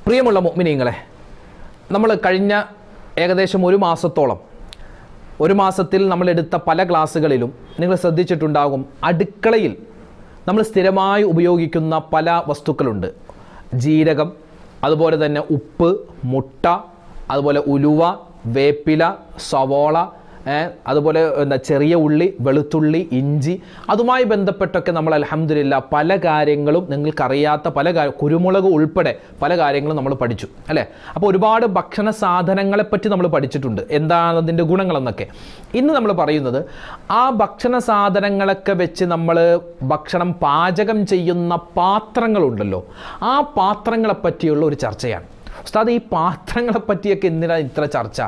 പ്രിയമുള്ള മുഅ്മിനീങ്ങളെ, നമ്മൾ കഴിഞ്ഞ ഏകദേശം ഒരു മാസത്തിൽ നമ്മളെടുത്ത പല ക്ലാസ്സുകളിലും നിങ്ങൾ ശ്രദ്ധിച്ചിട്ടുണ്ടാകും, അടുക്കളയിൽ നമ്മൾ സ്ഥിരമായി ഉപയോഗിക്കുന്ന പല വസ്തുക്കളുണ്ട്. ജീരകം, അതുപോലെ തന്നെ ഉപ്പ്, മുട്ട, അതുപോലെ ഉലുവ, വേപ്പില, സവോള, അതുപോലെ ചെറിയ ഉള്ളി, വെളുത്തുള്ളി, ഇഞ്ചി, അതുമായി ബന്ധപ്പെട്ടൊക്കെ നമ്മൾ അൽഹംദുലില്ലാ പല കാര്യങ്ങളും നിങ്ങൾക്കറിയാത്ത കുരുമുളക് ഉൾപ്പെടെ പല കാര്യങ്ങളും നമ്മൾ പഠിച്ചു അല്ലേ. അപ്പോൾ ഒരുപാട് ഭക്ഷണ സാധനങ്ങളെപ്പറ്റി നമ്മൾ പഠിച്ചിട്ടുണ്ട്, എന്താണ് അതിൻ്റെ ഗുണങ്ങളെന്നൊക്കെ. ഇന്ന് നമ്മൾ പറയുന്നത് ആ ഭക്ഷണ സാധനങ്ങളൊക്കെ വെച്ച് നമ്മൾ ഭക്ഷണം പാചകം ചെയ്യുന്ന പാത്രങ്ങളുണ്ടല്ലോ, ആ പാത്രങ്ങളെ പറ്റിയുള്ള ഒരു ചർച്ചയാണ്. ഉസ്താദ്, ഈ പാത്രങ്ങളെ പറ്റിയൊക്കെ എന്തിനാണ് ഇത്ര ചർച്ച?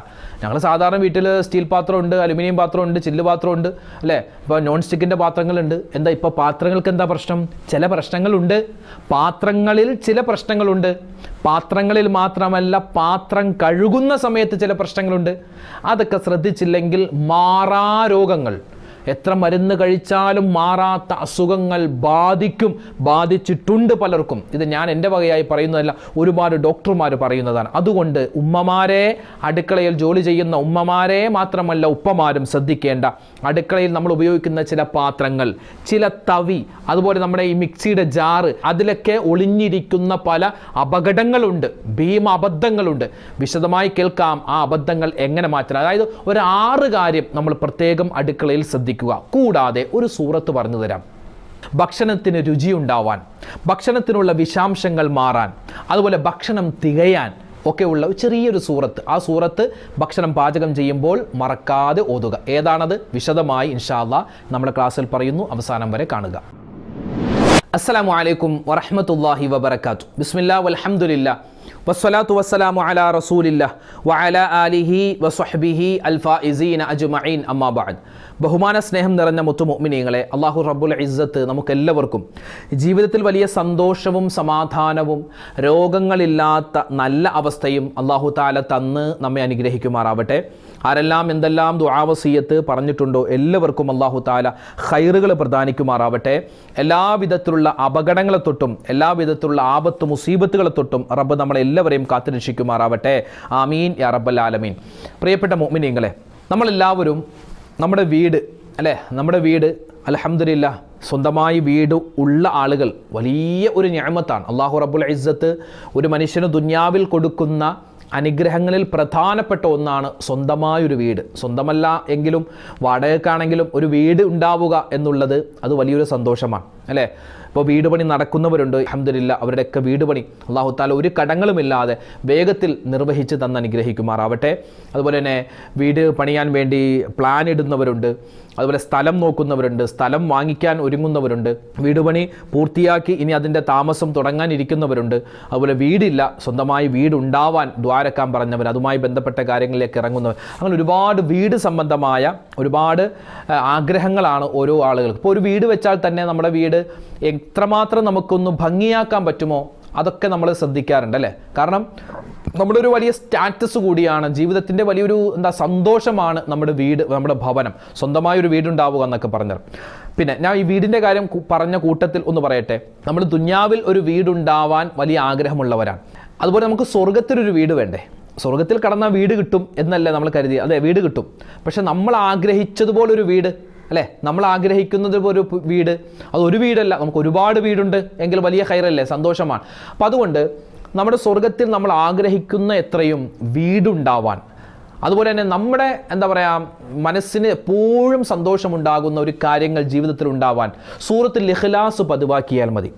ഞങ്ങൾ സാധാരണ വീട്ടിൽ സ്റ്റീൽ പാത്രമുണ്ട്, അലുമിനിയം പാത്രമുണ്ട്, ചില്ല് പാത്രമുണ്ട് അല്ലേ, ഇപ്പോൾ നോൺ സ്റ്റിക്കിൻ്റെ പാത്രങ്ങളുണ്ട്. എന്താ ഇപ്പോൾ പാത്രങ്ങൾക്ക് എന്താ പ്രശ്നം? ചില പ്രശ്നങ്ങളുണ്ട്, പാത്രങ്ങളിൽ ചില പ്രശ്നങ്ങളുണ്ട്. പാത്രങ്ങളിൽ മാത്രമല്ല, പാത്രം കഴുകുന്ന സമയത്ത് ചില പ്രശ്നങ്ങളുണ്ട്. അതൊക്കെ ശ്രദ്ധിച്ചില്ലെങ്കിൽ മാറാരോഗങ്ങൾ, എത്ര മരുന്ന് കഴിച്ചാലും മാറാത്ത അസുഖങ്ങൾ ബാധിച്ചിട്ടുണ്ട് പലർക്കും. ഇത് ഞാൻ എൻ്റെ വകയായി പറയുന്നതല്ല, ഒരുപാട് ഡോക്ടർമാർ പറയുന്നതാണ്. അതുകൊണ്ട് ഉമ്മമാരെ, അടുക്കളയിൽ ജോലി ചെയ്യുന്ന ഉമ്മമാരെ മാത്രമല്ല ഉപ്പമാരും ശ്രദ്ധിക്കേണ്ട, അടുക്കളയിൽ നമ്മൾ ഉപയോഗിക്കുന്ന ചില പാത്രങ്ങൾ, ചില തവി, അതുപോലെ നമ്മുടെ ഈ മിക്സിയുടെ ജാറ്, അതിലൊക്കെ ഒളിഞ്ഞിരിക്കുന്ന പല അപകടങ്ങളുണ്ട്, അബദ്ധങ്ങളുണ്ട്. വിശദമായി കേൾക്കാം ആ അബദ്ധങ്ങൾ എങ്ങനെ മാറ്റാം. അതായത് ഒരു 6 കാര്യം നമ്മൾ പ്രത്യേകം അടുക്കളയിൽ ശ്രദ്ധിക്കുക. കൂടാതെ ഒരു സൂറത്ത് പറഞ്ഞു തരാം, ഭക്ഷണത്തിന് രുചിയുണ്ടാവാൻ, ഭക്ഷണത്തിനുള്ള വിഷാംശങ്ങൾ മാറാൻ, അതുപോലെ ഭക്ഷണം തികയാൻ ഒക്കെയുള്ള ചെറിയൊരു സൂറത്ത്. ആ സൂറത്ത് ഭക്ഷണം പാചകം ചെയ്യുമ്പോൾ മറക്കാതെ ഓതുക. ഏതാണത്? വിശദമായി ഇൻഷാ അല്ലാഹ് നമ്മുടെ ക്ലാസ്സിൽ പറയുന്നു, അവസാനം വരെ കാണുക. അസ്സലാമു അലൈക്കും വറഹ്മത്തുള്ളാഹി വബറകാതുഹു. ബിസ്മില്ലാഹി വൽഹംദുലില്ലാഹ് വസ്സലാത്തു വസ്സലാമു അലാ റസൂലില്ലാഹ് വഅലാ ആലിഹി വസ്വഹ്ബിഹി അൽഫായിസീന അജ്മഈൻ, അമ്മാ ബഅദ്. ബഹുമാന സ്നേഹം നിറഞ്ഞ മുത്തു മുഅ്മിനീങ്ങളെ, അല്ലാഹു റബ്ബുൽ ഇസ്സത്ത് നമുക്കെല്ലാവർക്കും ജീവിതത്തിൽ വലിയ സന്തോഷവും സമാധാനവും രോഗങ്ങളില്ലാത്ത നല്ല അവസ്ഥയും അല്ലാഹു തആല തന്ന് നമ്മെ അനുഗ്രഹിക്കുമാറാവട്ടെ. ആരെല്ലാം എന്തെല്ലാം ദുആ വസിയത്ത് പറഞ്ഞിട്ടുണ്ടോ എല്ലാവർക്കും അല്ലാഹു തആല ഖൈറുകൾ പ്രദാനിക്കുമാറാവട്ടെ. എല്ലാവിധത്തിലുള്ള അപകടങ്ങളെ തൊട്ടും എല്ലാവിധത്തിലുള്ള ആപത്ത് മുസീബത്തുകളെ തൊട്ടും റബ്ബ് നമ്മളെല്ലാവരെയും കാത്തുരക്ഷിക്കുമാറാവട്ടെ. ആമീൻ യാ റബ്ബൽ ആലമീൻ. പ്രിയപ്പെട്ട മുഅ്മിനീങ്ങളെ, നമ്മളെല്ലാവരും നമ്മുടെ വീട് അൽഹംദുലില്ലാ, സ്വന്തമായി വീട് ഉള്ള ആളുകൾ വലിയ ഒരു നിഅമത്താണ്. അല്ലാഹു റബ്ബുൽ ഇസ്സത്ത് ഒരു മനുഷ്യന് ദുനിയാവിൽ കൊടുക്കുന്ന അനുഗ്രഹങ്ങളിൽ പ്രധാനപ്പെട്ട ഒന്നാണ് സ്വന്തമായൊരു വീട്. സ്വന്തമല്ല എങ്കിലും വാടകയ്ക്കാണെങ്കിലും ഒരു വീട് ഉണ്ടാവുക എന്നുള്ളത് അത് വലിയൊരു സന്തോഷമാണ് അല്ലേ. ഇപ്പോൾ വീട് പണി നടക്കുന്നവരുണ്ട്, അൽഹംദുലില്ലാ, അവരുടെയൊക്കെ വീട് പണി അല്ലാഹു തആല ഒരു കടങ്ങളുമില്ലാതെ വേഗത്തിൽ നിർവഹിച്ച് തന്ന് അനുഗ്രഹിക്കുമാറാവട്ടെ. അതുപോലെ തന്നെ വീട് പണിയാൻ വേണ്ടി പ്ലാൻ ഇടുന്നവരുണ്ട്, അതുപോലെ സ്ഥലം നോക്കുന്നവരുണ്ട്, സ്ഥലം വാങ്ങിക്കാൻ ഒരുങ്ങുന്നവരുണ്ട്, വീട് പണി പൂർത്തിയാക്കി ഇനി അതിൻ്റെ താമസം തുടങ്ങാനിരിക്കുന്നവരുണ്ട്, അതുപോലെ വീടില്ല, സ്വന്തമായി വീടുണ്ടാവാൻ ദ്വാരക്കാൻ പറഞ്ഞവർ, അതുമായി ബന്ധപ്പെട്ട കാര്യങ്ങളിലേക്ക് ഇറങ്ങുന്നവർ, അങ്ങനെ ഒരുപാട് വീട് സംബന്ധമായ ഒരുപാട് ആഗ്രഹങ്ങളാണ് ഓരോ ആളുകൾക്ക്. ഇപ്പോൾ ഒരു വീട് വെച്ചാൽ തന്നെ നമ്മുടെ വീട് എത്രമാത്രം നമുക്കൊന്ന് ഭംഗിയാക്കാൻ പറ്റുമോ അതൊക്കെ നമ്മൾ ശ്രദ്ധിക്കാറുണ്ട് അല്ലേ. കാരണം നമ്മുടെ ഒരു വലിയ സ്റ്റാറ്റസ് കൂടിയാണ്, ജീവിതത്തിൻ്റെ വലിയൊരു സന്തോഷമാണ് നമ്മുടെ വീട്, നമ്മുടെ ഭവനം, സ്വന്തമായൊരു വീടുണ്ടാവുക എന്നൊക്കെ പറഞ്ഞത്. പിന്നെ ഞാൻ ഈ വീടിൻ്റെ കാര്യം പറഞ്ഞ കൂട്ടത്തിൽ ഒന്ന് പറയട്ടെ, നമ്മൾ ദുനിയാവിൽ ഒരു വീടുണ്ടാവാൻ വലിയ ആഗ്രഹമുള്ളവരാണ്. അതുപോലെ നമുക്ക് സ്വർഗത്തിലൊരു വീട് വേണ്ടേ? സ്വർഗത്തിൽ കടന്നാൽ വീട് കിട്ടും എന്നല്ലേ നമ്മൾ കരുതി. അതെ, വീട് കിട്ടും, പക്ഷെ നമ്മൾ ആഗ്രഹിച്ചതുപോലൊരു വീട് അല്ലേ, നമ്മൾ ആഗ്രഹിക്കുന്നത് ഒരു വീട്, അതൊരു വീടല്ല, നമുക്ക് ഒരുപാട് വീടുണ്ട് എങ്കിൽ വലിയ ഖൈറല്ലേ, സന്തോഷമാണ്. അപ്പം അതുകൊണ്ട് നമ്മുടെ സ്വർഗത്തിൽ നമ്മൾ ആഗ്രഹിക്കുന്ന എത്രയും വീടുണ്ടാവാൻ, അതുപോലെ തന്നെ നമ്മുടെ മനസ്സിന് എപ്പോഴും സന്തോഷമുണ്ടാകുന്ന ഒരു കാര്യങ്ങൾ ജീവിതത്തിൽ ഉണ്ടാവാൻ സൂറത്തുൽ ഇഖ്ലാസ് പതിവാക്കിയാൽ മതി.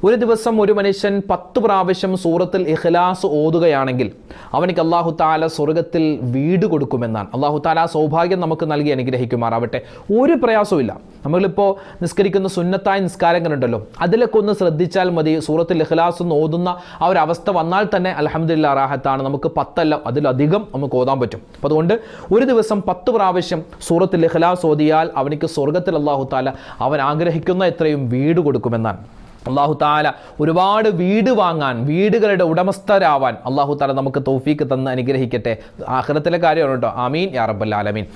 ഒരു ദിവസം ഒരു മനുഷ്യൻ 10 പ്രാവശ്യം സൂറത്തുൽ ഇഖ്ലാസ് ഓതുകയാണെങ്കിൽ അവനിക്ക് അല്ലാഹു തആല സ്വർഗത്തിൽ വീട് കൊടുക്കുമെന്നാണ്. അല്ലാഹു തആല സൗഭാഗ്യം നമുക്ക് നൽകി അനുഗ്രഹിക്കുമാറാവട്ടെ. ഒരു പ്രയാസവുമില്ല. നമ്മളിപ്പോൾ നിസ്കരിക്കുന്ന സുന്നത്തായ നിസ്കാരങ്ങളുണ്ടല്ലോ, അതിലൊക്കെ ഒന്ന് ശ്രദ്ധിച്ചാൽ മതി. സൂറത്തുൽ ഇഖ്ലാസ് ഒന്ന് ഓതുന്ന ആ ഒരു അവസ്ഥ വന്നാൽ തന്നെ അൽഹംദുലില്ലാ റാഹത്താണ്. നമുക്ക് 10 അല്ല അതിലധികം നമുക്ക് ഓതാൻ പറ്റും. അപ്പോൾ അതുകൊണ്ട് ഒരു ദിവസം 10 പ്രാവശ്യം സൂറത്തുൽ ഇഖ്ലാസ് ഓതിയാൽ അവനിക്ക് സ്വർഗത്തിൽ അല്ലാഹു തആല അവൻ ആഗ്രഹിക്കുന്ന എത്രയും വീട് കൊടുക്കുമെന്നാണ്. അല്ലാഹു തആല ഒരുപാട് വീട് വാങ്ങാൻ, വീടുകളുടെ ഉടമസ്ഥരാവാൻ അല്ലാഹു തആല നമുക്ക് തൗഫീക്ക് തന്ന് അനുഗ്രഹിക്കട്ടെ. ആഖിറത്തിലെ കാര്യമാണ് കേട്ടോ. ആമീൻ യാ റബ്ബൽ ആലമീൻ.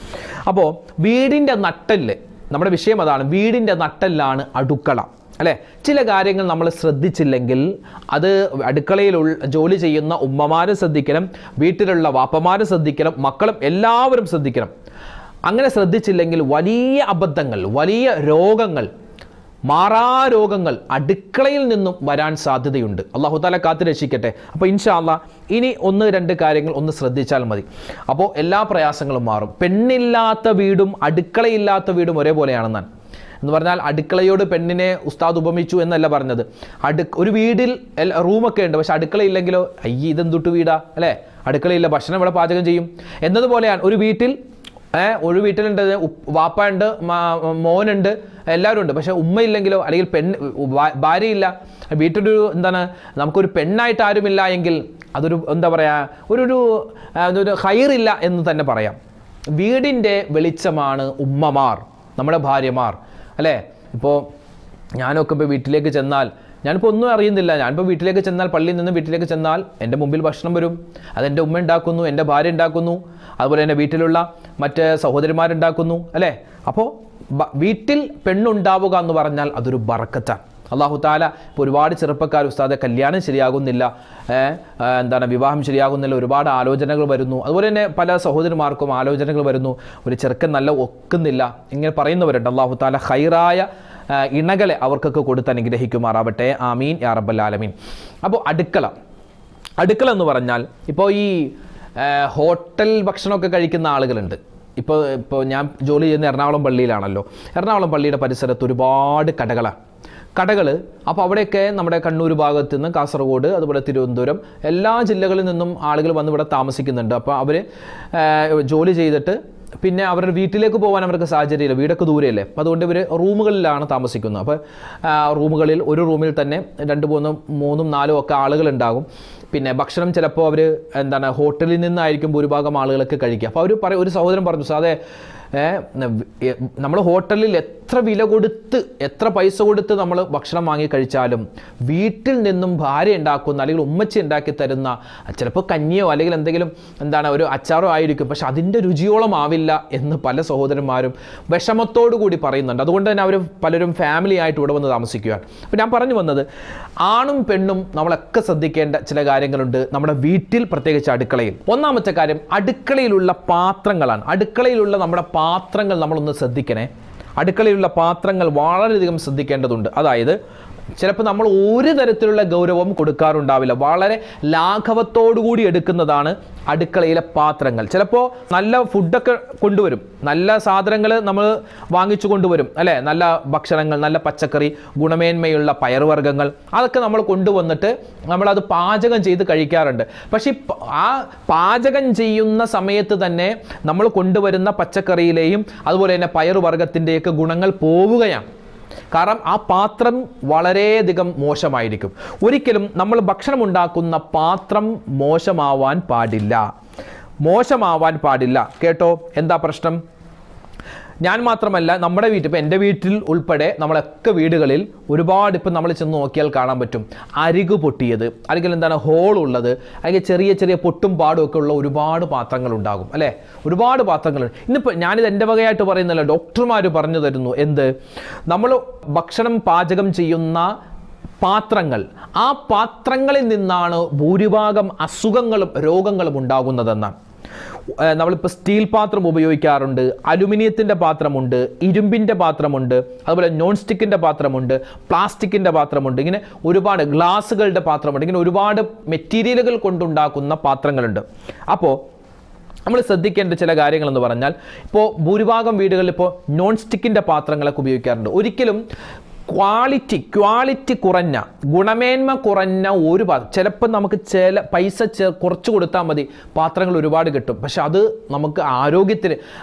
അപ്പോൾ വീടിൻ്റെ നട്ടെല്ല്, നമ്മുടെ വിഷയം അതാണ്, വീടിൻ്റെ നട്ടെല്ലാണ് അടുക്കള. അല്ലേ? ചില കാര്യങ്ങൾ നമ്മൾ ശ്രദ്ധിച്ചില്ലെങ്കിൽ അത് അടുക്കളയിൽ ജോലി ചെയ്യുന്ന ഉമ്മമാരും ശ്രദ്ധിക്കണം, വീട്ടിലുള്ള വാപ്പമാരും ശ്രദ്ധിക്കണം, മക്കളും എല്ലാവരും ശ്രദ്ധിക്കണം. അങ്ങനെ ശ്രദ്ധിച്ചില്ലെങ്കിൽ വലിയ അബദ്ധങ്ങൾ, വലിയ രോഗങ്ങൾ, മാറാരോഗങ്ങൾ അടുക്കളയിൽ നിന്നും വരാൻ സാധ്യതയുണ്ട്. അല്ലാഹു തആല കാത്തു രക്ഷിക്കട്ടെ. അപ്പോൾ ഇൻഷാ അല്ലാഹ് ഇനി 1-2 കാര്യങ്ങൾ ഒന്ന് ശ്രദ്ധിച്ചാൽ മതി. അപ്പോൾ എല്ലാ പ്രയാസങ്ങളും മാറും. പെണ്ണില്ലാത്ത വീടും അടുക്കളയില്ലാത്ത വീടും ഒരേപോലെയാണെന്നാണ്. എന്ന് പറഞ്ഞാൽ അടുക്കളയോട് പെണ്ണിനെ ഉസ്താദ് ഉപമിച്ചു എന്നല്ല പറഞ്ഞത്. ഒരു വീടിൽ റൂമൊക്കെ ഉണ്ട്, പക്ഷെ അടുക്കളയില്ലെങ്കിലോ ഇതെന്തുട്ട് വീടാ അല്ലേ? അടുക്കളയില്ല, ഭക്ഷണം ഇവിടെ പാചകം ചെയ്യും എന്നതുപോലെയാണ് ഒരു വീട്ടിൽ. ഒരു വീട്ടിലുണ്ട് വാപ്പയുണ്ട്, മോനുണ്ട്, എല്ലാവരും ഉണ്ട്, പക്ഷെ ഉമ്മയില്ലെങ്കിലോ, അല്ലെങ്കിൽ ഭാര്യയില്ല, വീട്ടിലൊരു എന്താണ് നമുക്കൊരു പെണ്ണായിട്ട് ആരുമില്ല എങ്കിൽ അതൊരു എന്താ പറയുക, ഒരു ഹൈറില്ല എന്ന് തന്നെ പറയാം. വീടിൻ്റെ വെളിച്ചമാണ് ഉമ്മമാർ, നമ്മുടെ ഭാര്യമാർ അല്ലേ? ഇപ്പോൾ ഞാനൊക്കെ ഇപ്പോൾ വീട്ടിലേക്ക് ചെന്നാൽ, ഞാനിപ്പോൾ ഒന്നും അറിയുന്നില്ല, ഞാനിപ്പോൾ വീട്ടിലേക്ക് ചെന്നാൽ, പള്ളിയിൽ നിന്ന് വീട്ടിലേക്ക് ചെന്നാൽ എൻ്റെ മുമ്പിൽ ഭക്ഷണം വരും. അതെൻ്റെ ഉമ്മ ഉണ്ടാക്കുന്നു, എൻ്റെ ഭാര്യ ഉണ്ടാക്കുന്നു, അതുപോലെ തന്നെ വീട്ടിലുള്ള മറ്റ് സഹോദരിമാരുണ്ടാക്കുന്നു അല്ലേ? അപ്പോൾ വീട്ടിൽ പെണ്ണുണ്ടാവുക എന്ന് പറഞ്ഞാൽ അതൊരു ബറക്കത്താണ്. അല്ലാഹു തആല ഇപ്പോൾ ഒരുപാട് ചെറുപ്പക്കാർ ഉസ്താദെ കല്യാണം ശരിയാകുന്നില്ല, വിവാഹം ശരിയാകുന്നില്ല, ഒരുപാട് ആലോചനകൾ വരുന്നു. അതുപോലെ തന്നെ പല സഹോദരിമാർക്കും ആലോചനകൾ വരുന്നു, ഒരു ചെറുക്കൻ നല്ല ഒക്കുന്നില്ല, ഇങ്ങനെ പറയുന്നവരുണ്ട്. അല്ലാഹു തആല ഖൈറായ ഇണകളെ അവർക്കൊക്കെ കൊടുത്ത് അനുഗ്രഹിക്കുമാറാവട്ടെ. ആമീൻ യാ റബ്ബൽ ആലമീൻ. അപ്പോൾ അടുക്കള എന്ന് പറഞ്ഞാൽ ഇപ്പോൾ ഈ ഹോട്ടൽ ഭക്ഷണമൊക്കെ കഴിക്കുന്ന ആളുകളുണ്ട്. ഇപ്പോൾ ഞാൻ ജോലി ചെയ്യുന്ന എറണാകുളം പള്ളിയിലാണല്ലോ. എറണാകുളം പള്ളിയുടെ പരിസരത്ത് ഒരുപാട് കടകൾ. അപ്പോൾ അവിടെയൊക്കെ നമ്മുടെ കണ്ണൂർ ഭാഗത്ത് നിന്ന്, കാസർഗോഡ്, അതുപോലെ തിരുവനന്തപുരം, എല്ലാ ജില്ലകളിൽ നിന്നും ആളുകൾ വന്ന് ഇവിടെ താമസിക്കുന്നുണ്ട്. അപ്പോൾ അവർ ജോലി ചെയ്തിട്ട് പിന്നെ അവരുടെ വീട്ടിലേക്ക് പോകാൻ അവർക്ക് സാഹചര്യമില്ല, വീടൊക്കെ ദൂരെയല്ലേ. അപ്പോൾ അതുകൊണ്ട് ഇവർ റൂമുകളിലാണ് താമസിക്കുന്നത്. അപ്പോൾ റൂമുകളിൽ ഒരു റൂമിൽ തന്നെ 2, 3, 4 ഒക്കെ ആളുകളുണ്ടാകും. പിന്നെ ഭക്ഷണം ചിലപ്പോൾ അവർ ഹോട്ടലിൽ നിന്നായിരിക്കും ഭൂരിഭാഗം ആളുകളൊക്കെ കഴിക്കുക. അപ്പോൾ അവർ ഒരു സഹോദരൻ പറഞ്ഞു, സാറേ നമ്മൾ ഹോട്ടലിൽ എത്ര വില കൊടുത്ത്, എത്ര പൈസ കൊടുത്ത് നമ്മൾ ഭക്ഷണം വാങ്ങി കഴിച്ചാലും വീട്ടിൽ നിന്നും ഭാര്യ ഉണ്ടാക്കുന്ന അല്ലെങ്കിൽ ഉമ്മച്ചി ഉണ്ടാക്കി തരുന്ന ചിലപ്പോൾ കഞ്ഞിയോ അല്ലെങ്കിൽ എന്തെങ്കിലും ഒരു അച്ചാറോ ആയിരിക്കും, പക്ഷെ അതിൻ്റെ രുചിയോളം ആവില്ല എന്ന് പല സഹോദരന്മാരും വിഷമത്തോടു കൂടി പറയുന്നുണ്ട്. അതുകൊണ്ട് തന്നെ അവർ പലരും ഫാമിലി ആയിട്ട് ഇവിടെ വന്ന് താമസിക്കുകയാണ്. അപ്പോൾ ഞാൻ പറഞ്ഞു വന്നത്, ആണും പെണ്ണും നമ്മളൊക്കെ ശ്രദ്ധിക്കേണ്ട ചില കാര്യങ്ങളുണ്ട് നമ്മുടെ വീട്ടിൽ, പ്രത്യേകിച്ച് അടുക്കളയിൽ. ഒന്നാമത്തെ കാര്യം അടുക്കളയിലുള്ള പാത്രങ്ങളാണ്. അടുക്കളയിലുള്ള നമ്മുടെ പാത്രങ്ങൾ നമ്മളൊന്ന് ശ്രദ്ധിക്കണേ. അടുക്കളയിലുള്ള പാത്രങ്ങൾ വളരെയധികം ശ്രദ്ധിക്കേണ്ടതുണ്ട്. അതായത് ചിലപ്പോൾ നമ്മൾ ഒരു തരത്തിലുള്ള ഗൗരവം കൊടുക്കാറുണ്ടാവില്ല, വളരെ ലാഘവത്തോടുകൂടി എടുക്കുന്നതാണ് അടുക്കളയിലെ പാത്രങ്ങൾ. ചിലപ്പോൾ നല്ല ഫുഡൊക്കെ കൊണ്ടുവരും, നല്ല സാധനങ്ങൾ നമ്മൾ വാങ്ങിച്ചു കൊണ്ടുവരും അല്ലേ? നല്ല ഭക്ഷണങ്ങൾ, നല്ല പച്ചക്കറി, ഗുണമേന്മയുള്ള പയറുവർഗ്ഗങ്ങൾ, അതൊക്കെ നമ്മൾ കൊണ്ടുവന്നിട്ട് നമ്മളത് പാചകം ചെയ്ത് കഴിക്കാറുണ്ട്. പക്ഷേ ആ പാചകം ചെയ്യുന്ന സമയത്ത് തന്നെ നമ്മൾ കൊണ്ടുവരുന്ന പച്ചക്കറിയിലെയും അതുപോലെ തന്നെ പയറുവർഗ്ഗത്തിൻ്റെയൊക്കെ ഗുണങ്ങൾ പോവുകയാണ്. കാരണം ആ പാത്രം വളരെയധികം മോശമായിരിക്കും. ഒരിക്കലും നമ്മൾ ഭക്ഷണം ഉണ്ടാക്കുന്ന പാത്രം മോശമാവാൻ പാടില്ല കേട്ടോ. എന്താ പ്രശ്നം? ഞാൻ മാത്രമല്ല, നമ്മുടെ വീട്ടിൽ, ഇപ്പോൾ എൻ്റെ വീട്ടിൽ ഉൾപ്പെടെ നമ്മളൊക്കെ വീടുകളിൽ ഒരുപാട്, ഇപ്പം നമ്മൾ ചെന്ന് നോക്കിയാൽ കാണാൻ പറ്റും, അരികു പൊട്ടിയത്, അല്ലെങ്കിൽ ഹോളുള്ളത്, അല്ലെങ്കിൽ ചെറിയ ചെറിയ പൊട്ടും പാടും ഒക്കെ ഉള്ള ഒരുപാട് പാത്രങ്ങൾ ഉണ്ടാകും അല്ലേ? ഒരുപാട് പാത്രങ്ങൾ. ഇന്നിപ്പോൾ ഞാനിത് എൻ്റെ വകയായിട്ട് പറയുന്നില്ല, ഡോക്ടർമാർ പറഞ്ഞു തരുന്നു. നമ്മൾ ഭക്ഷണം പാചകം ചെയ്യുന്ന പാത്രങ്ങൾ, ആ പാത്രങ്ങളിൽ നിന്നാണ് ഭൂരിഭാഗം അസുഖങ്ങളും രോഗങ്ങളും ഉണ്ടാകുന്നതെന്നാണ്. നമ്മളിപ്പോൾ സ്റ്റീൽ പാത്രം ഉപയോഗിക്കാറുണ്ട്, അലുമിനിയത്തിൻ്റെ പാത്രമുണ്ട്, ഇരുമ്പിൻ്റെ പാത്രമുണ്ട്, അതുപോലെ നോൺ സ്റ്റിക്കിൻ്റെ പാത്രമുണ്ട്, പ്ലാസ്റ്റിക്കിൻ്റെ പാത്രമുണ്ട്, ഇങ്ങനെ ഒരുപാട് ഗ്ലാസുകളുടെ പാത്രമുണ്ട്, ഇങ്ങനെ ഒരുപാട് മെറ്റീരിയലുകൾ കൊണ്ടുണ്ടാക്കുന്ന പാത്രങ്ങളുണ്ട്. അപ്പോൾ നമ്മൾ ശ്രദ്ധിക്കേണ്ട ചില കാര്യങ്ങളെന്ന് പറഞ്ഞാൽ, ഇപ്പോൾ ഭൂരിഭാഗം വീടുകളിൽ ഇപ്പോൾ നോൺ സ്റ്റിക്കിൻ്റെ പാത്രങ്ങളൊക്കെ ഉപയോഗിക്കാറുണ്ട്. ഒരിക്കലും ക്വാളിറ്റി കുറഞ്ഞ, ഗുണമേന്മ കുറഞ്ഞ ഒരു പാത്രം, ചിലപ്പോൾ നമുക്ക് ചില പൈസ കുറച്ച് കൊടുത്താൽ മതി, പാത്രങ്ങൾ ഒരുപാട് കിട്ടും. പക്ഷെ അത് നമുക്ക് ആരോഗ്യത്തിന്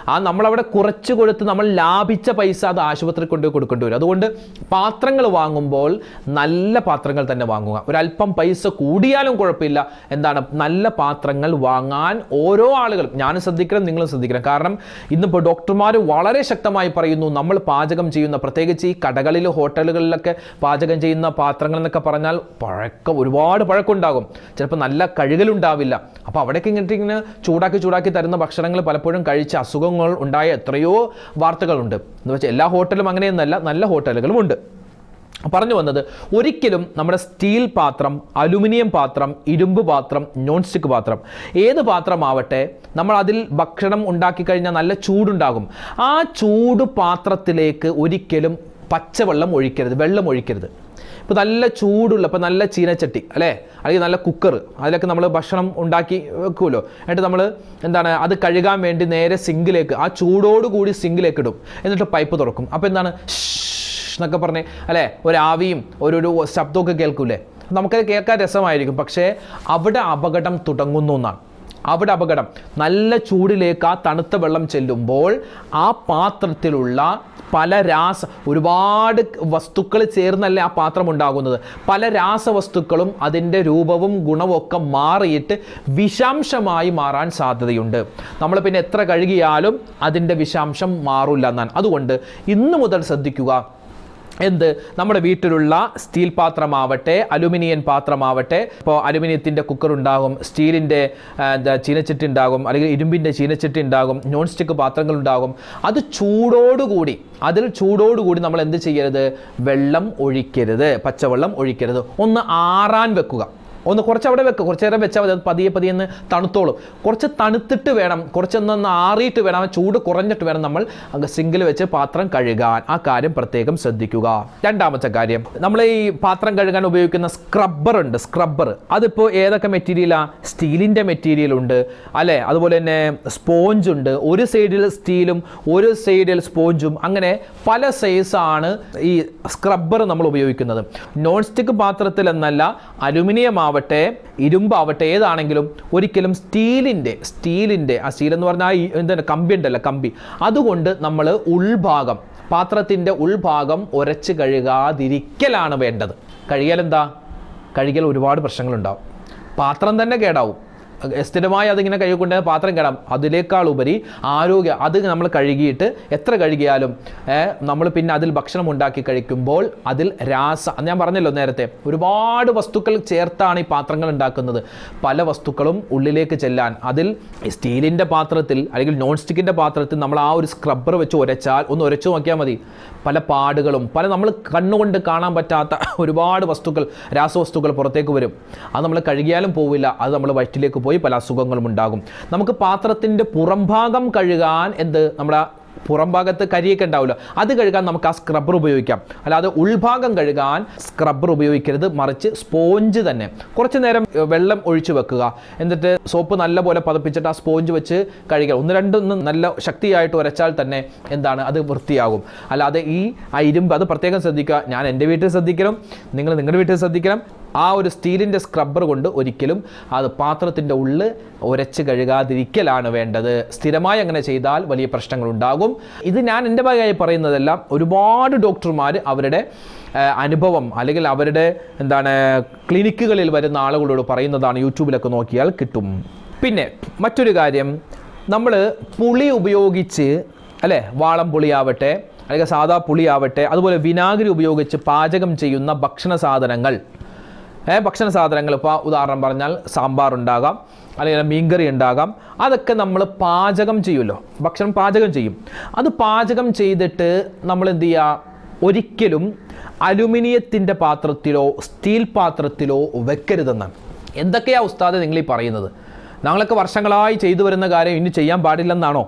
നമ്മളവിടെ കുറച്ച് കൊടുത്ത് നമ്മൾ ലാഭിച്ച പൈസ അത് ആശുപത്രി കൊണ്ടുപോയി കൊടുക്കേണ്ടി വരും. അതുകൊണ്ട് പാത്രങ്ങൾ വാങ്ങുമ്പോൾ നല്ല പാത്രങ്ങൾ തന്നെ വാങ്ങുക. ഒരല്പം പൈസ കൂടിയാലും കുഴപ്പമില്ല. നല്ല പാത്രങ്ങൾ വാങ്ങാൻ ഓരോ ആളുകളും, ഞാനും ശ്രദ്ധിക്കണം, നിങ്ങളും ശ്രദ്ധിക്കണം. കാരണം ഇന്നിപ്പോൾ ഡോക്ടർമാർ വളരെ ശക്തമായി പറയുന്നു, നമ്മൾ പാചകം ചെയ്യുന്ന, പ്രത്യേകിച്ച് ഈ കടകളിൽ, ഹോട്ടലുകളിലൊക്കെ പാചകം ചെയ്യുന്ന പാത്രങ്ങൾ എന്നൊക്കെ പറഞ്ഞാൽ ഒരുപാട് പഴക്കമുണ്ടാകും, ചിലപ്പോൾ നല്ല കഴുകലുണ്ടാവില്ല. അപ്പോൾ അവിടേക്ക് ഇങ്ങനെ ചൂടാക്കി തരുന്ന ഭക്ഷണങ്ങൾ പലപ്പോഴും കഴിച്ച് അസുഖങ്ങൾ ഉണ്ടായ എത്രയോ വാർത്തകളുണ്ട്. എന്ന് വെച്ചാൽ എല്ലാ ഹോട്ടലും അങ്ങനെയൊന്നല്ല, നല്ല ഹോട്ടലുകളും ഉണ്ട്. പറഞ്ഞു വന്നത്, ഒരിക്കലും നമ്മുടെ സ്റ്റീൽ പാത്രം, അലുമിനിയം പാത്രം, ഇരുമ്പ് പാത്രം, നോൺ സ്റ്റിക്ക് പാത്രം, ഏത് പാത്രമാവട്ടെ, നമ്മൾ അതിൽ ഭക്ഷണം ഉണ്ടാക്കി കഴിഞ്ഞാൽ നല്ല ചൂടുണ്ടാകും. ആ ചൂട് പാത്രത്തിലേക്ക് ഒരിക്കലും പച്ചവെള്ളം ഒഴിക്കരുത്, വെള്ളം ഒഴിക്കരുത്. ഇപ്പോൾ നല്ല ചൂടുള്ള, ഇപ്പോൾ നല്ല ചീനച്ചട്ടി അല്ലേ, അല്ലെങ്കിൽ നല്ല കുക്കർ, അതിലൊക്കെ നമ്മൾ ഭക്ഷണം ഉണ്ടാക്കി വെക്കുമല്ലോ. എന്നിട്ട് നമ്മൾ അത് കഴുകാൻ വേണ്ടി നേരെ സിങ്കിലേക്ക്, ആ ചൂടോടുകൂടി സിങ്കിലേക്ക് ഇടും. എന്നിട്ട് പൈപ്പ് തുറക്കും. അപ്പോൾ എന്താണ് എന്നൊക്കെ പറഞ്ഞ് അല്ലേ, ഒരാവിയും ഒരു ശബ്ദമൊക്കെ കേൾക്കൂലേ. നമുക്കത് കേൾക്കാൻ രസമായിരിക്കും, പക്ഷേ അവിടെ അപകടം തുടങ്ങുന്നു എന്നാണ്. അവിടെ അപകടം, നല്ല ചൂടിലേക്ക് ആ തണുത്ത വെള്ളം ചെല്ലുമ്പോൾ ആ പാത്രത്തിലുള്ള പല ഒരുപാട് വസ്തുക്കൾ ചേർന്നല്ലേ ആ പാത്രം ഉണ്ടാകുന്നത്. പല രാസവസ്തുക്കളും അതിൻ്റെ രൂപവും ഗുണവും ഒക്കെ മാറിയിട്ട് വിഷാംശമായി മാറാൻ സാധ്യതയുണ്ട്. നമ്മൾ പിന്നെ എത്ര കഴുകിയാലും അതിൻ്റെ വിഷാംശം മാറില്ല എന്നാണ്. അതുകൊണ്ട് ഇന്നു മുതൽ ശ്രദ്ധിക്കുക, നമ്മുടെ വീട്ടിലുള്ള സ്റ്റീൽ പാത്രമാവട്ടെ, അലുമിനിയം പാത്രമാവട്ടെ, ഇപ്പോൾ അലുമിനിയത്തിൻ്റെ കുക്കർ ഉണ്ടാകും, സ്റ്റീലിൻ്റെ ചീനച്ചട്ടി ഉണ്ടാകും, അല്ലെങ്കിൽ ഇരുമ്പിൻ്റെ ചീനച്ചട്ടി ഉണ്ടാകും, നോൺ സ്റ്റിക്ക് പാത്രങ്ങൾ ഉണ്ടാകും. അതിൽ ചൂടോടുകൂടി നമ്മൾ എന്ത് ചെയ്യരുത്, വെള്ളം ഒഴിക്കരുത്, പച്ചവെള്ളം ഒഴിക്കരുത്. ഒന്ന് ആറാൻ വെക്കുക. കുറച്ച് അവിടെ വെക്കുക, കുറച്ച് നേരം വെച്ചാൽ മതി. അത് പതിയെ തണുത്തോളും. കുറച്ച് തണുത്തിട്ട് വേണം, കുറച്ചൊന്ന് ആറിയിട്ട് വേണം, ചൂട് കുറഞ്ഞിട്ട് വേണം നമ്മൾ സിങ്കിൽ വെച്ച് പാത്രം കഴുകാൻ. ആ കാര്യം പ്രത്യേകം ശ്രദ്ധിക്കുക. രണ്ടാമത്തെ കാര്യം, നമ്മൾ ഈ പാത്രം കഴുകാൻ ഉപയോഗിക്കുന്ന സ്ക്രബ്ബർ ഉണ്ട്. സ്ക്രബ്ബർ അതിപ്പോൾ ഏതൊക്കെ മെറ്റീരിയലാണ്? സ്റ്റീലിൻ്റെ മെറ്റീരിയൽ ഉണ്ട് അല്ലേ, അതുപോലെ തന്നെ സ്പോഞ്ച് ഉണ്ട്. ഒരു സൈഡിൽ സ്റ്റീലും ഒരു സൈഡിൽ സ്പോഞ്ചും, അങ്ങനെ പല സൈസാണ് ഈ സ്ക്രബ്ബർ നമ്മൾ ഉപയോഗിക്കുന്നത്. നോൺ സ്റ്റിക്ക് പാത്രത്തിൽ എന്നല്ല, അലുമിനിയം ആവട്ടെ, ഇരുമ്പാവട്ടെ, ഏതാണെങ്കിലും ഒരിക്കലും സ്റ്റീലിൻ്റെ ആ സ്റ്റീൽ എന്ന് പറഞ്ഞാൽ കമ്പി ഉണ്ടല്ലോ, കമ്പി, അതുകൊണ്ട് നമ്മൾ പാത്രത്തിൻ്റെ ഉൾഭാഗം ഉരച്ച് കഴുകാതിരിക്കലാണ് വേണ്ടത്. കഴുകിയാൽ ഒരുപാട് പ്രശ്നങ്ങളുണ്ടാവും. പാത്രം തന്നെ കേടാവും. സ്ഥിരമായി അതിങ്ങനെ കഴുകിക്കൊണ്ട് പാത്രം കേടാം. അതിനേക്കാൾ ഉപരി അത് നമ്മൾ കഴുകിയിട്ട് എത്ര കഴുകിയാലും നമ്മൾ പിന്നെ അതിൽ ഭക്ഷണം ഉണ്ടാക്കി കഴിക്കുമ്പോൾ അതിൽ ഞാൻ പറഞ്ഞല്ലോ നേരത്തെ, ഒരുപാട് വസ്തുക്കൾ ചേർത്താണ് ഈ പാത്രങ്ങൾ ഉണ്ടാക്കുന്നത്. പല വസ്തുക്കളും ഉള്ളിലേക്ക് ചെല്ലാൻ അതിൽ സ്റ്റീലിൻ്റെ പാത്രത്തിൽ അല്ലെങ്കിൽ നോൺ സ്റ്റിക്കിൻ്റെ പാത്രത്തിൽ നമ്മൾ ആ ഒരു സ്ക്രബ്ബർ വെച്ച് ഒന്ന് ഉരച്ചു നോക്കിയാൽ മതി. പല പാടുകളും നമ്മൾ കണ്ണുകൊണ്ട് കാണാൻ പറ്റാത്ത ഒരുപാട് രാസവസ്തുക്കൾ പുറത്തേക്ക് വരും. അത് നമ്മൾ കഴുകിയാലും പോവില്ല, അത് നമ്മൾ വയറ്റിലേക്ക് പോയി പല അസുഖങ്ങളും ഉണ്ടാകും. നമുക്ക് പാത്രത്തിൻ്റെ പുറംഭാഗം കഴുകാൻ നമ്മുടെ പുറംഭാഗത്ത് കരിയൊക്കെ ഉണ്ടാവില്ല, അത് കഴുകാൻ നമുക്ക് ആ സ്ക്രബ്ബർ ഉപയോഗിക്കാം. അല്ലാതെ ഉൾഭാഗം കഴുകാൻ സ്ക്രബ്ബർ ഉപയോഗിക്കരുത്, മറിച്ച് സ്പോഞ്ച് തന്നെ കുറച്ച് നേരം വെള്ളം ഒഴിച്ചു വെക്കുക. എന്നിട്ട് സോപ്പ് നല്ലപോലെ പതപ്പിച്ചിട്ട് ആ സ്പോഞ്ച് വെച്ച് കഴുകുക. ഒന്ന് നല്ല ശക്തിയായിട്ട് ഉരച്ചാൽ തന്നെ അത് വൃത്തിയാകും. അല്ലാതെ ആ ഇരുമ്പ്, അത് പ്രത്യേകം ശ്രദ്ധിക്കുക. ഞാൻ എൻ്റെ വീട്ടിൽ ശ്രദ്ധിക്കണം, നിങ്ങൾ നിങ്ങളുടെ വീട്ടിൽ ശ്രദ്ധിക്കണം. ആ ഒരു സ്റ്റീലിൻ്റെ സ്ക്രബ്ബർ കൊണ്ട് ഒരിക്കലും അത് പാത്രത്തിൻ്റെ ഉള്ളിൽ ഉരച്ച് കഴുകാതിരിക്കലാണ് വേണ്ടത്. സ്ഥിരമായി അങ്ങനെ ചെയ്താൽ വലിയ പ്രശ്നങ്ങളുണ്ടാകും. ഇത് ഞാൻ എൻ്റെ ഭാഗമായി പറയുന്നതെല്ലാം ഒരുപാട് ഡോക്ടർമാർ അവരുടെ അനുഭവം അല്ലെങ്കിൽ അവരുടെ ക്ലിനിക്കുകളിൽ വരുന്ന ആളുകളോട് പറയുന്നതാണ്. യൂട്യൂബിലൊക്കെ നോക്കിയാൽ കിട്ടും. പിന്നെ മറ്റൊരു കാര്യം, നമ്മൾ പുളി ഉപയോഗിച്ച് അല്ലേ, വാളം പുളിയാവട്ടെ അല്ലെങ്കിൽ സാധാ പുളിയാവട്ടെ, അതുപോലെ വിനാഗിരി ഉപയോഗിച്ച് പാചകം ചെയ്യുന്ന ഭക്ഷണ സാധനങ്ങൾ, ഇപ്പോൾ ഉദാഹരണം പറഞ്ഞാൽ സാമ്പാർ ഉണ്ടാകാം, അല്ലെങ്കിൽ മീൻകറി ഉണ്ടാകാം. അതൊക്കെ നമ്മൾ പാചകം ചെയ്യുമല്ലോ, ഭക്ഷണം പാചകം ചെയ്യും. അത് പാചകം ചെയ്തിട്ട് നമ്മൾ എന്ത് ചെയ്യുക, ഒരിക്കലും അലുമിനിയത്തിൻ്റെ പാത്രത്തിലോ സ്റ്റീൽ പാത്രത്തിലോ വെക്കരുതെന്നാണ്. എന്തൊക്കെയാണ് ഉസ്താദ് നിങ്ങൾ ഈ പറയുന്നത്? ഞങ്ങളൊക്കെ വർഷങ്ങളായി ചെയ്തു വരുന്ന കാര്യം ഇനി ചെയ്യാൻ പാടില്ലെന്നാണോ?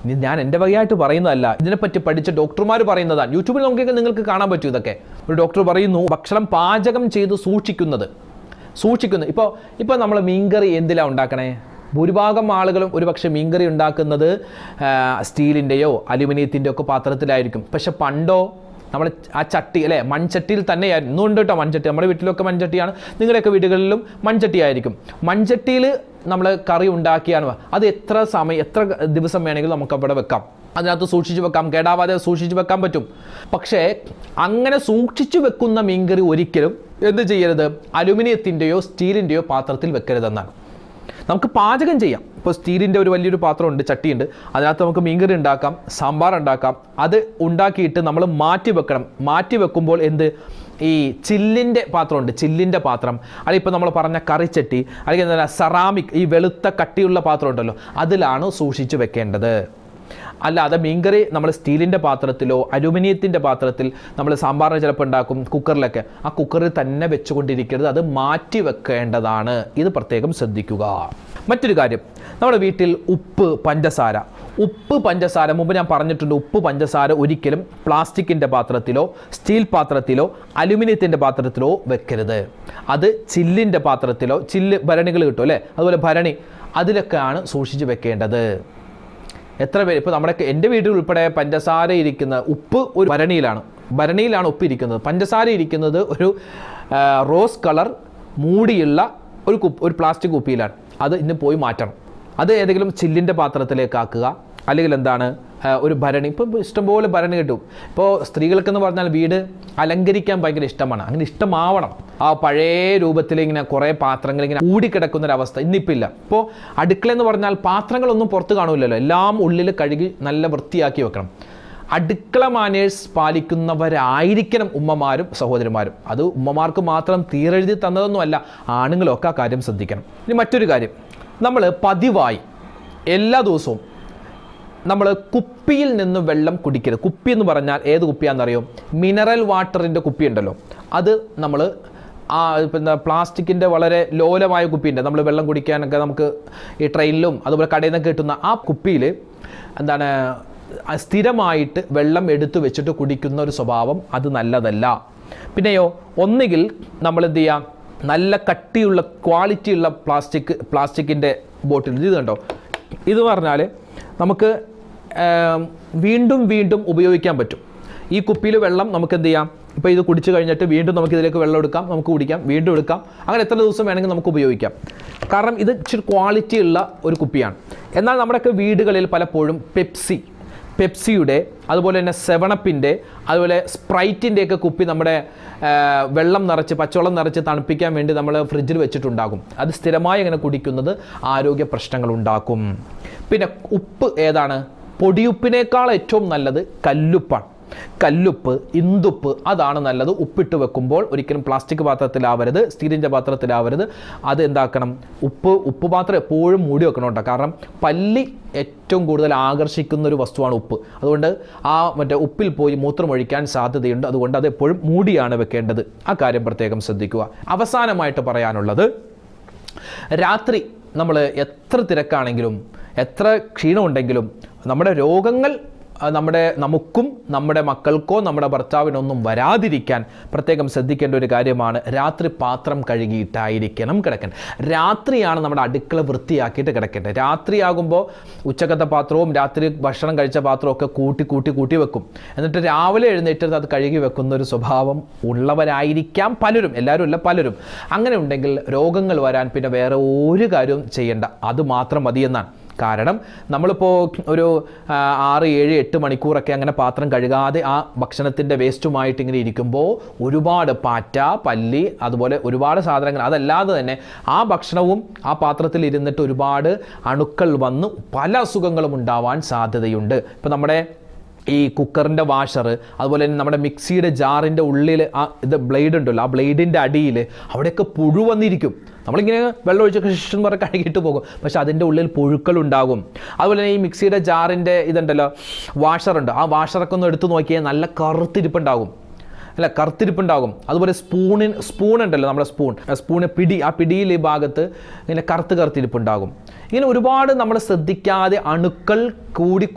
ഇനി ഞാൻ എൻ്റെ വകയായിട്ട് പറയുന്നതല്ല, ഇതിനെപ്പറ്റി പഠിച്ച ഡോക്ടർമാർ പറയുന്നതാണ്. യൂട്യൂബിൽ നോക്കിയൊക്കെ നിങ്ങൾക്ക് കാണാൻ പറ്റും ഇതൊക്കെ. ഒരു ഡോക്ടർ പറയുന്നു, ഭക്ഷണം പാചകം ചെയ്ത് സൂക്ഷിക്കുന്നത്. ഇപ്പോൾ നമ്മൾ മീൻകറി എന്തിലാണ് ഉണ്ടാക്കണേ? ഭൂരിഭാഗം ആളുകളും ഒരുപക്ഷെ മീൻകറി ഉണ്ടാക്കുന്നത് സ്റ്റീലിൻ്റെയോ അലുമിനിയത്തിൻ്റെയോ ഒക്കെ പാത്രത്തിലായിരിക്കും. പക്ഷെ പണ്ടോ നമ്മൾ ആ ചട്ടി അല്ലേ, മൺചട്ടിയിൽ തന്നെയായിരുന്നു. ഇന്നുണ്ട് കേട്ടോ മൺചട്ടി, നമ്മുടെ വീട്ടിലൊക്കെ മൺചട്ടിയാണ്, നിങ്ങളുടെയൊക്കെ വീടുകളിലും മൺചട്ടി ആയിരിക്കും. മൺചട്ടിയിൽ നമ്മൾ കറി ഉണ്ടാക്കിയാണ്, അത് എത്ര ദിവസം വേണമെങ്കിലും നമുക്ക് അവിടെ വെക്കാം, അതിനകത്ത് സൂക്ഷിച്ചു വെക്കാം, കേടാവാതെ സൂക്ഷിച്ചു വെക്കാൻ പറ്റും. പക്ഷേ അങ്ങനെ സൂക്ഷിച്ചു വെക്കുന്ന മീൻകറി ഒരിക്കലും എന്ത് ചെയ്യരുത്, അലുമിനിയത്തിൻ്റെയോ സ്റ്റീലിൻ്റെയോ പാത്രത്തിൽ വെക്കരുതെന്നാണ്. നമുക്ക് പാചകം ചെയ്യാം. ഇപ്പോൾ സ്റ്റീലിൻ്റെ ഒരു വലിയൊരു പാത്രമുണ്ട്, ചട്ടിയുണ്ട്, അതിനകത്ത് നമുക്ക് മീൻകറി ഉണ്ടാക്കാം, സാമ്പാർ ഉണ്ടാക്കാം. അത് ഉണ്ടാക്കിയിട്ട് നമ്മൾ മാറ്റി വെക്കുമ്പോൾ ഈ ചില്ലിൻ്റെ പാത്രമുണ്ട്, ചില്ലിൻ്റെ പാത്രം, അല്ലെങ്കിൽ ഇപ്പോൾ നമ്മൾ പറഞ്ഞ കറിച്ചട്ടി, അല്ലെങ്കിൽ സെറാമിക് ഈ വെളുത്ത കട്ടിയുള്ള പാത്രം ഉണ്ടല്ലോ, അതിലാണ് സൂക്ഷിച്ച് വെക്കേണ്ടത്. അല്ലാതെ മീൻകറി നമ്മൾ സ്റ്റീലിൻ്റെ പാത്രത്തിലോ അലുമിനിയത്തിൻ്റെ പാത്രത്തിൽ നമ്മൾ സാമ്പാറിന് ചിലപ്പോൾ ഉണ്ടാക്കും കുക്കറിലൊക്കെ, ആ കുക്കറിൽ തന്നെ വെച്ചുകൊണ്ടിരിക്കരുത്, അത് മാറ്റി വെക്കേണ്ടതാണ്. ഇത് പ്രത്യേകം ശ്രദ്ധിക്കുക. മറ്റൊരു കാര്യം, നമ്മുടെ വീട്ടിൽ ഉപ്പ് പഞ്ചസാര മുമ്പ് ഞാൻ പറഞ്ഞിട്ടുണ്ട്, ഉപ്പ് പഞ്ചസാര ഒരിക്കലും പ്ലാസ്റ്റിക്കിൻ്റെ പാത്രത്തിലോ സ്റ്റീൽ പാത്രത്തിലോ അലുമിനിയത്തിൻ്റെ പാത്രത്തിലോ വെക്കരുത്. അത് ചില്ലിൻ്റെ പാത്രത്തിലോ, ചില്ല് ഭരണികൾ കിട്ടും അല്ലേ, അതുപോലെ ഭരണി, അതിലൊക്കെയാണ് സൂക്ഷിച്ച് വെക്കേണ്ടത്. എത്ര പേര് ഇപ്പോൾ എൻ്റെ വീട്ടിൽ ഉൾപ്പെടെ പഞ്ചസാര ഇരിക്കുന്ന ഉപ്പ് ഒരു ഭരണിയിലാണ് ഉപ്പ് ഇരിക്കുന്നത്, പഞ്ചസാര ഇരിക്കുന്നത് ഒരു റോസ് കളർ മൂടിയുള്ള ഒരു പ്ലാസ്റ്റിക് കുപ്പിയിലാണ്. അത് ഇന്ന് പോയി മാറ്റണം. അത് ഏതെങ്കിലും ചില്ലിൻ്റെ പാത്രത്തിലേക്ക് ആക്കുക, അല്ലെങ്കിൽ എന്താണ് ഒരു ഭരണി. ഇപ്പോൾ ഇഷ്ടംപോലെ ഭരണി കിട്ടും. ഇപ്പോൾ സ്ത്രീകൾക്കെന്ന് പറഞ്ഞാൽ വീട് അലങ്കരിക്കാൻ ഭയങ്കര ഇഷ്ടമാണ്, അങ്ങനെ ഇഷ്ടമാവണം. ആ പഴയ രൂപത്തിൽ ഇങ്ങനെ കുറേ പാത്രങ്ങൾ ഇങ്ങനെ കൂടിക്കിടക്കുന്നൊരവസ്ഥ ഇന്നിപ്പോൾ ഇല്ല. ഇപ്പോൾ അടുക്കളയെന്ന് പറഞ്ഞാൽ പാത്രങ്ങളൊന്നും പുറത്ത് കാണൂലല്ലോ, എല്ലാം ഉള്ളിൽ കഴുകി നല്ല വൃത്തിയാക്കി വെക്കണം. അടുക്കള മാനേഴ്സ് പാലിക്കുന്നവരായിരിക്കണം ഉമ്മമാരും സഹോദരിമാരും. അത് ഉമ്മമാർക്ക് മാത്രം തീരെഴുതി തന്നതൊന്നുമല്ല, ആണുങ്ങളൊക്കെ ആ കാര്യം ശ്രദ്ധിക്കണം. ഇനി മറ്റൊരു കാര്യം, നമ്മൾ പതിവായി എല്ലാ ദിവസവും നമ്മൾ കുപ്പിയിൽ നിന്ന് വെള്ളം കുടിക്കരുത്. കുപ്പി എന്ന് പറഞ്ഞാൽ ഏത് കുപ്പിയാണെന്നറിയോ? മിനറൽ വാട്ടറിൻ്റെ കുപ്പി ഉണ്ടല്ലോ, അത് നമ്മൾ പിന്നെ പ്ലാസ്റ്റിക്കിൻ്റെ വളരെ ലോലമായ കുപ്പിയുണ്ട്, നമ്മൾ വെള്ളം കുടിക്കാനൊക്കെ നമുക്ക് ഈ ട്രെയിനിലും അതുപോലെ കടയിൽ നിന്നൊക്കെ കിട്ടുന്ന ആ കുപ്പിയിൽ എന്താണ് സ്ഥിരമായിട്ട് വെള്ളം എടുത്തു വെച്ചിട്ട് കുടിക്കുന്ന ഒരു സ്വഭാവം അത് നല്ലതല്ല. പിന്നെയോ, ഒന്നുകിൽ നമ്മൾ എന്ത് ചെയ്യാം, നല്ല കട്ടിയുള്ള ക്വാളിറ്റിയുള്ള പ്ലാസ്റ്റിക്കിൻ്റെ ബോട്ടിൽ. ഇത് കണ്ടോ, ഇത് പറഞ്ഞാൽ നമുക്ക് വീണ്ടും വീണ്ടും ഉപയോഗിക്കാൻ പറ്റും. ഈ കുപ്പിയിൽ വെള്ളം നമുക്ക് എന്ത് ചെയ്യാം, ഇപ്പോൾ ഇത് കുടിച്ചു കഴിഞ്ഞിട്ട് വീണ്ടും നമുക്ക് ഇതിലേക്ക് വെള്ളം എടുക്കാം, നമുക്ക് കുടിക്കാം, വീണ്ടും എടുക്കാം, അങ്ങനെ എത്ര ദിവസം വേണമെങ്കിൽ നമുക്ക് ഉപയോഗിക്കാം. കാരണം ഇത് ഇച്ചിരി ക്വാളിറ്റി ഉള്ള ഒരു കുപ്പിയാണ്. എന്നാൽ നമ്മുടെയൊക്കെ വീടുകളിൽ പലപ്പോഴും പെപ്സിയുടെ അതുപോലെ തന്നെ 7up-ൻ്റെ അതുപോലെ സ്പ്രൈറ്റിൻ്റെയൊക്കെ കുപ്പി നമ്മുടെ വെള്ളം നിറച്ച് പച്ചവെള്ളം നിറച്ച് തണുപ്പിക്കാൻ വേണ്ടി നമ്മൾ ഫ്രിഡ്ജിൽ വെച്ചിട്ടുണ്ടാകും. അത് സ്ഥിരമായി അങ്ങനെ കുടിക്കുന്നത് ആരോഗ്യ പ്രശ്നങ്ങൾ ഉണ്ടാക്കും. പിന്നെ ഉപ്പ് ഏതാണ്? പൊടിയുപ്പിനേക്കാൾ ഏറ്റവും നല്ലത് കല്ലുപ്പ്, ഇന്ദുപ്പ്, അതാണ് നല്ലത്. ഉപ്പിട്ട് വെക്കുമ്പോൾ ഒരിക്കലും പ്ലാസ്റ്റിക് പാത്രത്തിലാവരുത്, സ്റ്റീലിൻ്റെ പാത്രത്തിലാവരുത്. അത് എന്താക്കണം, ഉപ്പ് പാത്രം എപ്പോഴും മൂടി വെക്കണം കേട്ടോ. കാരണം പല്ലി ഏറ്റവും കൂടുതൽ ആകർഷിക്കുന്ന ഒരു വസ്തുവാണ് ഉപ്പ്. അതുകൊണ്ട് മറ്റേ ഉപ്പിൽ പോയി മൂത്രമൊഴിക്കാൻ സാധ്യതയുണ്ട്. അതുകൊണ്ട് അത് എപ്പോഴും മൂടിയാണ് വെക്കേണ്ടത്. ആ കാര്യം പ്രത്യേകം ശ്രദ്ധിക്കുക. അവസാനമായിട്ട് പറയാനുള്ളത്, രാത്രി നമ്മൾ എത്ര തിരക്കാണെങ്കിലും എത്ര ക്ഷീണമുണ്ടെങ്കിലും നമ്മുടെ രോഗങ്ങൾ നമുക്കും നമ്മുടെ മക്കൾക്കോ നമ്മുടെ ഭർത്താവിനൊന്നും വരാതിരിക്കാൻ പ്രത്യേകം ശ്രദ്ധിക്കേണ്ട ഒരു കാര്യമാണ്, രാത്രി പാത്രം കഴുകിയിട്ടായിരിക്കണം കിടക്കേണ്ടത്. രാത്രിയാണ് നമ്മുടെ അടുക്കള വൃത്തിയാക്കിയിട്ട് കിടക്കേണ്ടത്. രാത്രിയാകുമ്പോൾ ഉച്ചക്കത്തെ പാത്രവും രാത്രി ഭക്ഷണം കഴിച്ച പാത്രവും ഒക്കെ കൂട്ടി വെക്കും. എന്നിട്ട് രാവിലെ എഴുന്നേറ്റത് അത് കഴുകി വെക്കുന്ന ഒരു സ്വഭാവം ഉള്ളവരായിരിക്കാം പലരും, എല്ലാവരും അല്ല പലരും. അങ്ങനെ ഉണ്ടെങ്കിൽ രോഗങ്ങൾ വരാൻ പിന്നെ വേറെ ഒരു കാര്യവും ചെയ്യേണ്ട, അത് മാത്രം മതിയെന്നാണ്. കാരണം നമ്മളിപ്പോൾ ഒരു 6, 7, 8 മണിക്കൂറൊക്കെ അങ്ങനെ പാത്രം കഴുകാതെ ആ ഭക്ഷണത്തിൻ്റെ വേസ്റ്റുമായിട്ട് ഇങ്ങനെ ഇരിക്കുമ്പോൾ ഒരുപാട് പാറ്റ, പല്ലി, അതുപോലെ ഒരുപാട് സാധനങ്ങൾ, അതല്ലാതെ തന്നെ ആ ഭക്ഷണവും ആ പാത്രത്തിൽ ഇരുന്നിട്ട് ഒരുപാട് അണുക്കൾ വന്ന് പല അസുഖങ്ങളും ഉണ്ടാവാൻ സാധ്യതയുണ്ട്. ഇപ്പോൾ നമ്മുടെ ഈ കുക്കറിൻ്റെ വാഷർ, അതുപോലെ തന്നെ നമ്മുടെ മിക്സിയുടെ ജാറിൻ്റെ ഉള്ളിൽ ബ്ലേഡ് ഉണ്ടല്ലോ, ആ ബ്ലേഡിൻ്റെ അടിയിൽ അവിടെയൊക്കെ പുഴു വന്നിരിക്കും. നമ്മളിങ്ങനെ വെള്ളം ഒഴിച്ചൊക്കെ ശിഷ്ടം പറഞ്ഞ് കഴുകിയിട്ട് പോകും, പക്ഷെ അതിൻ്റെ ഉള്ളിൽ പുഴുക്കളുണ്ടാകും. അതുപോലെ തന്നെ ഈ മിക്സിയുടെ ജാറിൻ്റെ ഇതുണ്ടല്ലോ, വാഷറുണ്ട്, ആ വാഷറൊക്കെ ഒന്ന് എടുത്ത് നോക്കിയാൽ നല്ല കറുത്തിരിപ്പുണ്ടാകും. അതുപോലെ സ്പൂൺ ഉണ്ടല്ലോ, നമ്മുടെ സ്പൂണ് പിടി, ആ പിടിയിൽ ഈ ഭാഗത്ത് ഇങ്ങനെ കറുത്തിരിപ്പുണ്ടാകും. ഇങ്ങനെ ഒരുപാട് നമ്മൾ ശ്രദ്ധിക്കാതെ അണുക്കൾ കൂടി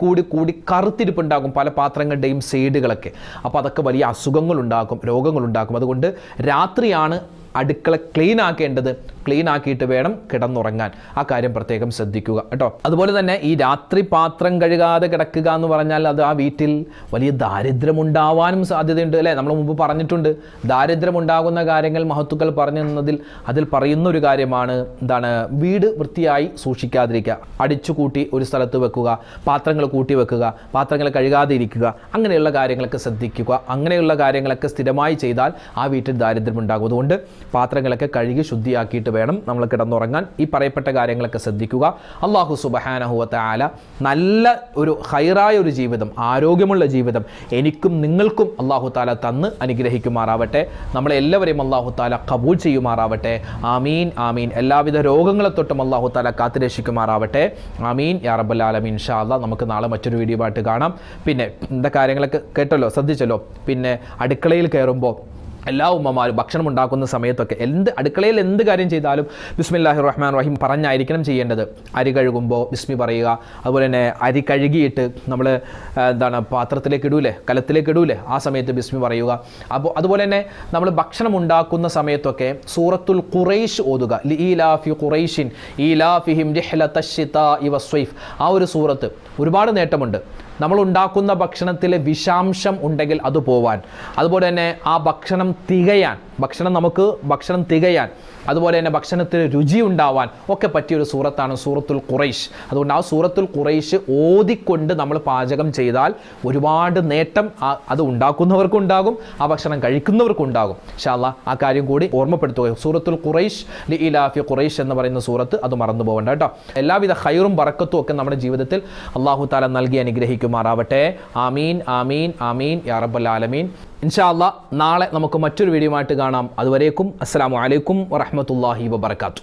കറുത്തിരിപ്പുണ്ടാകും പല പാത്രങ്ങളുടെയും സൈഡുകളൊക്കെ. അപ്പോൾ അതൊക്കെ വലിയ അസുഖങ്ങളുണ്ടാക്കും, രോഗങ്ങളുണ്ടാക്കും. അതുകൊണ്ട് രാത്രിയാണ് അടുക്കള ക്ലീൻ ആക്കേണ്ടത്. ക്ലീൻ ആക്കിയിട്ട് വേണം കിടന്നുറങ്ങാൻ. ആ കാര്യം പ്രത്യേകം ശ്രദ്ധിക്കുക കേട്ടോ. അതുപോലെ തന്നെ ഈ രാത്രി പാത്രം കഴുകാതെ കിടക്കുക എന്ന് പറഞ്ഞാൽ അത് ആ വീട്ടിൽ വലിയ ദാരിദ്ര്യമുണ്ടാവാനും സാധ്യതയുണ്ട് അല്ലേ. നമ്മൾ മുമ്പ് പറഞ്ഞിട്ടുണ്ട്, ദാരിദ്ര്യമുണ്ടാകുന്ന കാര്യങ്ങൾ മഹത്തുക്കൾ പറഞ്ഞു തന്നതിൽ അതിൽ പറയുന്ന ഒരു കാര്യമാണ് എന്താണ്, വീട് വൃത്തിയായി സൂക്ഷിക്കാതിരിക്കുക, അടിച്ചു കൂട്ടി ഒരു സ്ഥലത്ത് വെക്കുക, പാത്രങ്ങൾ കൂട്ടി വെക്കുക, പാത്രങ്ങൾ കഴുകാതെ ഇരിക്കുക, അങ്ങനെയുള്ള കാര്യങ്ങളൊക്കെ ശ്രദ്ധിക്കുക. അങ്ങനെയുള്ള കാര്യങ്ങളൊക്കെ സ്ഥിരമായി ചെയ്താൽ ആ വീട്ടിൽ ദാരിദ്ര്യമുണ്ടാകും. അതുകൊണ്ട് പാത്രങ്ങളൊക്കെ കഴുകി ശുദ്ധിയാക്കിയിട്ട് വേണം നമ്മൾ കിടന്നുറങ്ങാൻ. ഈ പറയപ്പെട്ട കാര്യങ്ങളൊക്കെ ശ്രദ്ധിക്കുക. അല്ലാഹു സുബ്ഹാനഹു വ തആല നല്ല ഒരു ഖൈറായ ഒരു ജീവിതം, ആരോഗ്യമുള്ള ജീവിതം എനിക്കും നിങ്ങൾക്കും അല്ലാഹു തആല തന്ന് അനുഗ്രഹിക്കുമാറാവട്ടെ. നമ്മളെല്ലാവരെയും അല്ലാഹു തആല ഖബൂൽ ചെയ്യുമാറാവട്ടെ. ആമീൻ ആമീൻ. എല്ലാവിധ രോഗങ്ങളെ തൊട്ടും അല്ലാഹു തആല കാത്തുരക്ഷിക്കുമാറാവട്ടെ. ആമീൻ യാ റബ്ബൽ ആലമീൻ. ഇൻഷാ അല്ലാഹ് നമുക്ക് നാളെ മറ്റൊരു വീഡിയോ ആയിട്ട് കാണാം. പിന്നെ എന്താ കാര്യങ്ങളൊക്കെ കേട്ടല്ലോ, ശ്രദ്ധിച്ചല്ലോ. പിന്നെ അടുക്കളയിൽ കയറുമ്പോൾ എല്ലാ ഉമ്മമാരും ഭക്ഷണം ഉണ്ടാക്കുന്ന സമയത്തൊക്കെ അടുക്കളയിൽ എന്ത് കാര്യം ചെയ്താലും ബിസ്മില്ലാഹിർ റഹ്മാൻ റഹീം പറഞ്ഞായിരിക്കണം ചെയ്യേണ്ടത്. അരി കഴുകുമ്പോൾ ബിസ്മി പറയുക. അതുപോലെ തന്നെ അരി കഴുകിയിട്ട് നമ്മൾ പാത്രത്തിലേക്ക് ഇടൂലേ, കലത്തിലേക്ക് ഇടൂലേ, ആ സമയത്ത് ബിസ്മി പറയുക. അപ്പോൾ അതുപോലെ തന്നെ നമ്മൾ ഭക്ഷണം ഉണ്ടാക്കുന്ന സമയത്തൊക്കെ സൂറത്തുൽ ഖുറൈശ് ഓതുക. ലീലാഫി ഖുറൈശിൻ ഈലാഫിഹിം റിഹ്ലതശ് ശിതാഇ വസ്സൈഫ്. ആ ഒരു സൂറത്ത് ഒരുപാട് നേട്ടമുണ്ട്. നമ്മൾ ഉണ്ടാക്കുന്ന ഭക്ഷണത്തിൽ വിഷാംശം ഉണ്ടെങ്കിൽ അത് പോവാൻ, അതുപോലെ തന്നെ ആ ഭക്ഷണം തികയാൻ, അതുപോലെ തന്നെ ഭക്ഷണത്തിന് രുചി ഉണ്ടാവാൻ ഒക്കെ പറ്റിയൊരു സൂറത്താണ് സൂറത്തുൽ ഖുറൈശ്. അതുകൊണ്ട് ആ സൂറത്തുൽ ഖുറൈശ് ഓതിക്കൊണ്ട് നമ്മൾ പാചകം ചെയ്താൽ ഒരുപാട് നേട്ടം അത് ഉണ്ടാക്കുന്നവർക്കും ഉണ്ടാകും, ആ ഭക്ഷണം കഴിക്കുന്നവർക്കും ഉണ്ടാകും. ഇൻഷാ അല്ലാഹ് ആ കാര്യം കൂടി ഓർമ്മപ്പെടുത്തുക. സൂറത്തുൽ ഖുറൈശ് ലഇലാഫി ഖുറൈശ് എന്ന് പറയുന്ന സൂറത്ത് അത് മറന്നു പോകണ്ട കേട്ടോ. എല്ലാവിധ ഖൈറും ബറക്കത്തും ഒക്കെ നമ്മുടെ ജീവിതത്തിൽ അല്ലാഹു തആല നൽകി അനുഗ്രഹിക്കുമാറാവട്ടെ. ആമീൻ ആമീൻ ആമീൻ യാ റബ്ബൽ ആലമീൻ. ഇൻഷാ അല്ലാഹ് നാളെ നമുക്ക് മറ്റൊരു വീഡിയോ ആയിട്ട് കാണാം. അതുവരേക്കും അസ്സലാമു അലൈക്കും വറഹ്മത്തുള്ളാഹി വബറകാതുഹു.